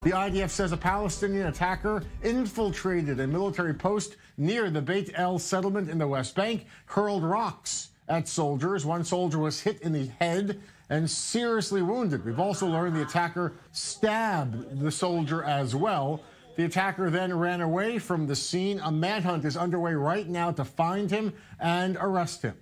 The IDF says a Palestinian attacker infiltrated a military post near the Beit settlement in the West Bank, hurled rocks at soldiers. One soldier was hit in the head and seriously wounded. We've also learned the attacker stabbed the soldier as well. The attacker then ran away from the scene. A manhunt is underway right now to find him and arrest him.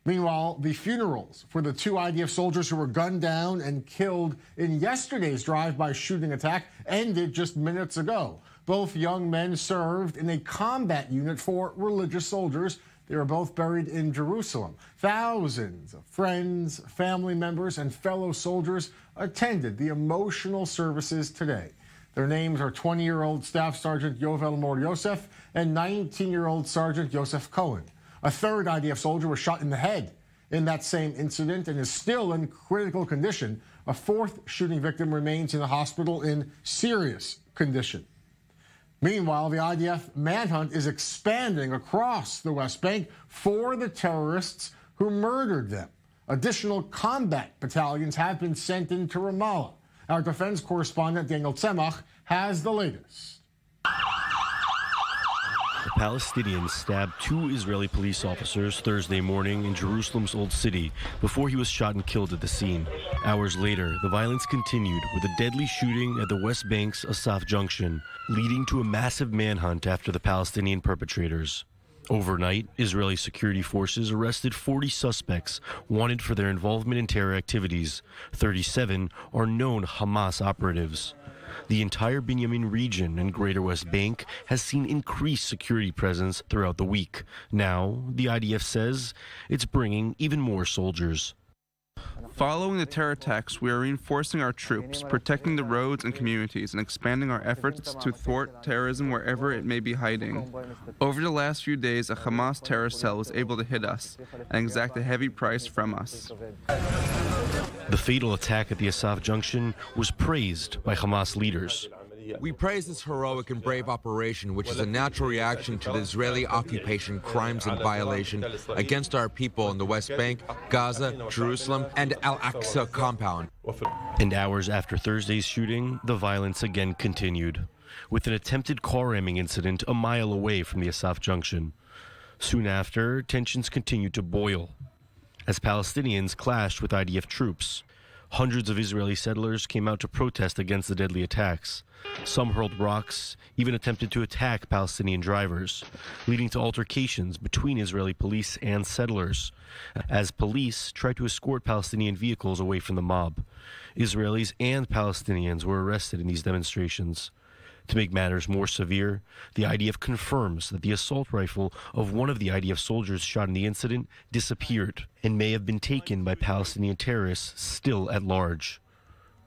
Meanwhile, the funerals for the two IDF soldiers who were gunned down and killed in yesterday's drive-by shooting attack ended just minutes ago. Both young men served in a combat unit for religious soldiers. They were both buried in Jerusalem. Thousands of friends, family members, and fellow soldiers attended the emotional services today. Their names are 20-year-old Staff Sergeant Yovel Mor Yosef and 19-year-old Sergeant Yosef Cohen. A third IDF soldier was shot in the head in that same incident and is still in critical condition. A fourth shooting victim remains in the hospital in serious condition. Meanwhile, the IDF manhunt is expanding across the West Bank for the terrorists who murdered them. Additional combat battalions have been sent into Ramallah. Our defense correspondent, Daniel Tsemach, has the latest. Palestinians stabbed two Israeli police officers Thursday morning in Jerusalem's Old City before he was shot and killed at the scene. Hours later, the violence continued with a deadly shooting at the West Bank's Asaf Junction, leading to a massive manhunt after the Palestinian perpetrators. Overnight, Israeli security forces arrested 40 suspects wanted for their involvement in terror activities. 37 are known Hamas operatives. The entire Binyamin region and Greater West Bank has seen increased security presence throughout the week. Now, the IDF says it's bringing even more soldiers. Following the terror attacks, we are reinforcing our troops, protecting the roads and communities, and expanding our efforts to thwart terrorism wherever it may be hiding. Over the last few days, a Hamas terror cell was able to hit us and exact a heavy price from us. The fatal attack at the Asaf Junction was praised by Hamas leaders. We praise this heroic and brave operation, which is a natural reaction to the Israeli occupation crimes and violation against our people in the West Bank, Gaza, Jerusalem, and Al-Aqsa compound. And hours after Thursday's shooting, the violence again continued, with an attempted car ramming incident a mile away from the Asaf Junction. Soon after, tensions continued to boil as Palestinians clashed with IDF troops. Hundreds of Israeli settlers came out to protest against the deadly attacks. Some hurled rocks, even attempted to attack Palestinian drivers, leading to altercations between Israeli police and settlers, as police tried to escort Palestinian vehicles away from the mob. Israelis and Palestinians were arrested in these demonstrations. To make matters more severe, the IDF confirms that the assault rifle of one of the IDF soldiers shot in the incident disappeared and may have been taken by Palestinian terrorists still at large.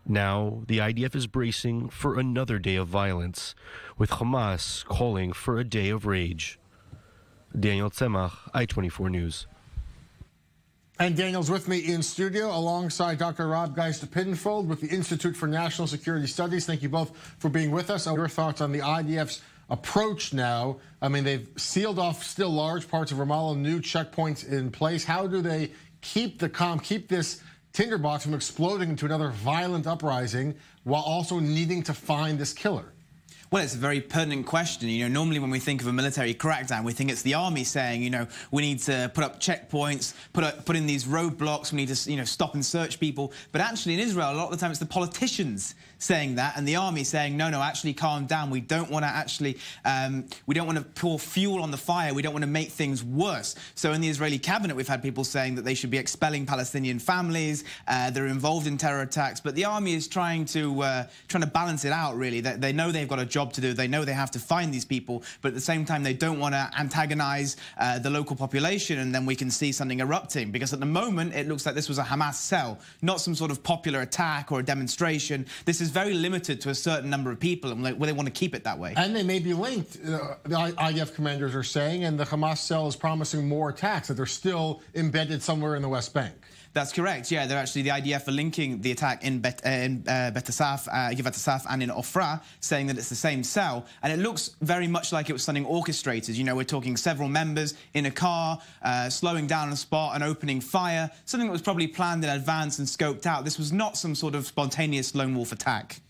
Now, the IDF is bracing for another day of violence, with Hamas calling for a day of rage. Daniel Tsemach, I-24 News. And Daniel's with me in studio alongside Dr. Rob Geist-Pinfold with the Institute for National Security Studies. Thank you both for being with us. Your thoughts on the IDF's approach now? I mean, they've sealed off still large parts of Ramallah, new checkpoints in place. How do they keep this tinderbox from exploding into another violent uprising while also needing to find this killer? Well, it's a very pertinent question. You know, normally when we think of a military crackdown, we think it's the army saying, you know, we need to put up checkpoints, put in these roadblocks, we need to, you know, stop and search people. But actually in Israel, a lot of the time it's the politicians saying that and the army saying, no, actually calm down. We don't want to actually, we don't want to pour fuel on the fire. We don't want to make things worse. So in the Israeli cabinet, we've had people saying that they should be expelling Palestinian families. They're involved in terror attacks. But the army is trying to balance it out, really. They know they've got a job to do. They know they have to find these people, but at the same time, they don't want to antagonize the local population, and then we can see something erupting. Because at the moment, it looks like this was a Hamas cell, not some sort of popular attack or a demonstration. This is very limited to a certain number of people, and they want to keep it that way. And they may be linked, the IDF commanders are saying, and the Hamas cell is promising more attacks, that they're still embedded somewhere in the West Bank. That's correct. Yeah, they're actually, the IDF are linking the attack in Beit Asaf, Givat Asaf, and in Ofra, saying that it's the same cell. And it looks very much like it was something orchestrated. You know, we're talking several members in a car, slowing down on the spot and opening fire, something that was probably planned in advance and scoped out. This was not some sort of spontaneous lone wolf attack.